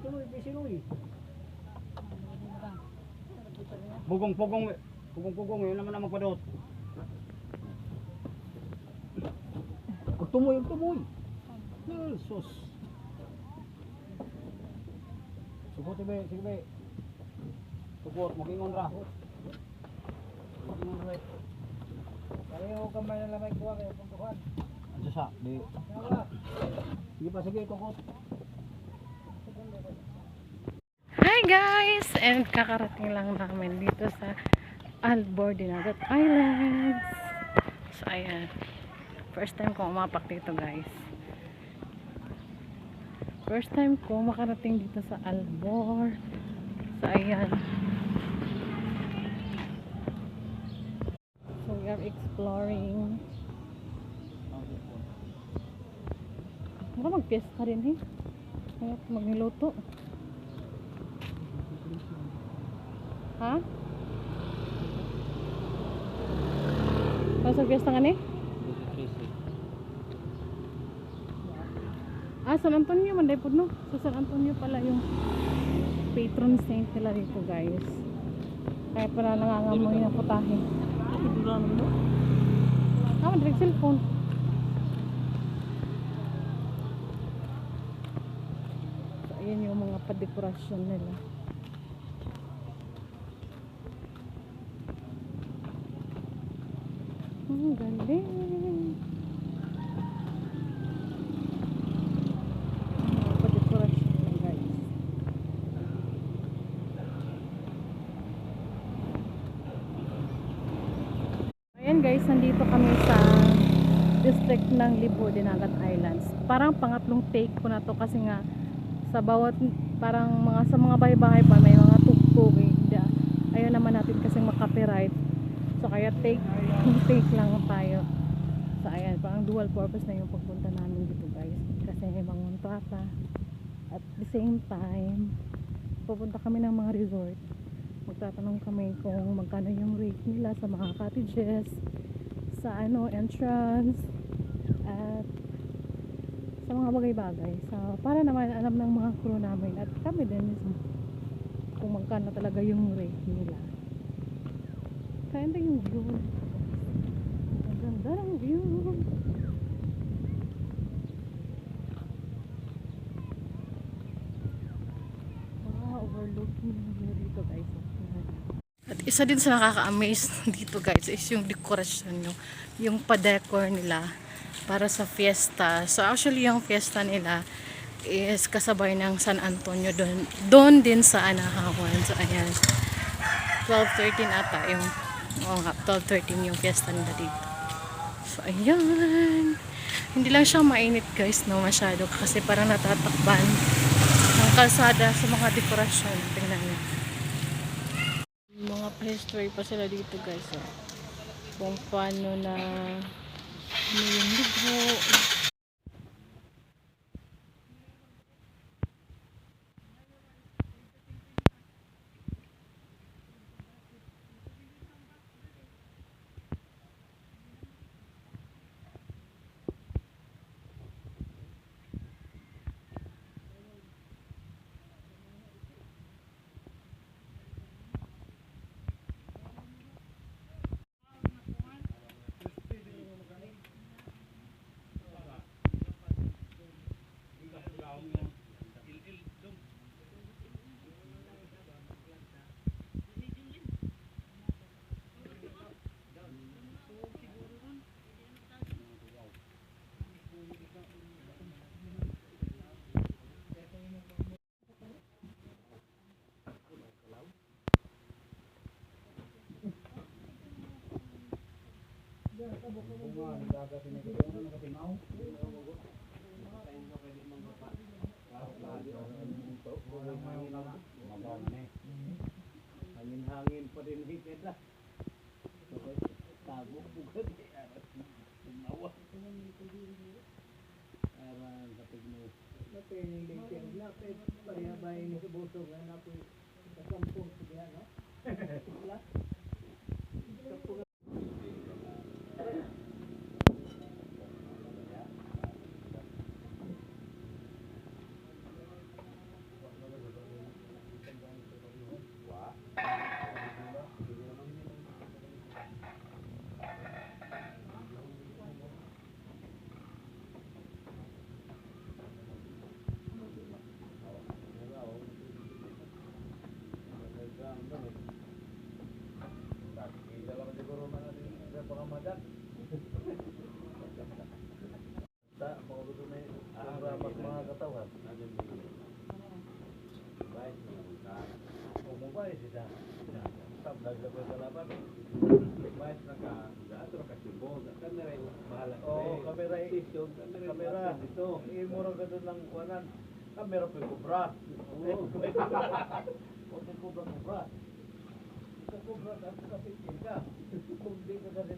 tuloy, pisiloy. Pugong-pugong, pugong-pugong, yun naman ang magpadot. Tumoy, tumoy. Sus. Sugot, be, sige be. Sugot, magingon ra. Magingon ra. Pareho kamay na lamay kuha kayo puntuhan. Ano sa? Di. Sige pa, sige, tukot. Hi guys! And kakarating lang namin dito sa Albor Dinagat Islands. So ayan. First time ko umapak dito guys. First time ko makarating dito sa Albor. So ayan. So we are exploring. Mura mag-fiesta rin eh. Kaya magniluto. Ha? Pasang fiesta nga ni? Ah, San Antonio, manday po no? Sa San Antonio pala yung patron saint nila dito guys. Kaya pala nangangamoy ng putahe. Ah, mandirect cellphone. So, ayan yung mga padekorasyon nila. Ang galing. Pa-decoration na guys. Ayan guys, nandito kami sa district ng Libor Dinagat Islands. Parang pangatlong take ko na to kasi nga sa bawat parang sa mga bahay-bahay pa may mga tugtog eh. Ayaw naman natin kasi makapiright. So kaya take lang tayo. So ayan, parang dual purpose na yung pagpunta namin dito guys. Kasi may mga kontrata. At the same time, pupunta kami ng mga resort. Magtatanong kami kung magkano yung rate nila sa mga cottages, sa entrance, at sa mga bagay-bagay. So para naman alam ng mga crew namin at kami din mismo kung magkano talaga yung rate nila. Ganda yung view. Ang ganda ng view. Wow, overlooking yung view dito guys. At isa din sa nakaka-amaze dito guys is yung decoration, yung pa-decor nila para sa fiesta. So actually yung fiesta nila is kasabay ng San Antonio doon din sa Anahawan. So ayan, 12-13 ata yung nga, 12-13 yung fiesta nila dito. So ayan, hindi lang siya mainit guys no, masyado kasi parang natatakban ng kalsada sa mga dekorasyon. Tingnan nyo, mga history pa sila dito guys kung paano na yung ligo. Hangin pa din higit na. Tago bugat nawa. Aran kapag mo. Napinilig na pet pariyabay ni Subusog na po sa kampong siya no. Wala. eh, sila. Tablag na ko sa laban. Bayad na ka, dato na ka simbol. Kamera yung bahala. Oo, kamera yung kamera. Dito. Imura ka doon ng kuwanan. Kamera pa yung kubra. Oo. Huwag yung kubra. Sa kubra, dapat kapitin ka. Kung di ka kasi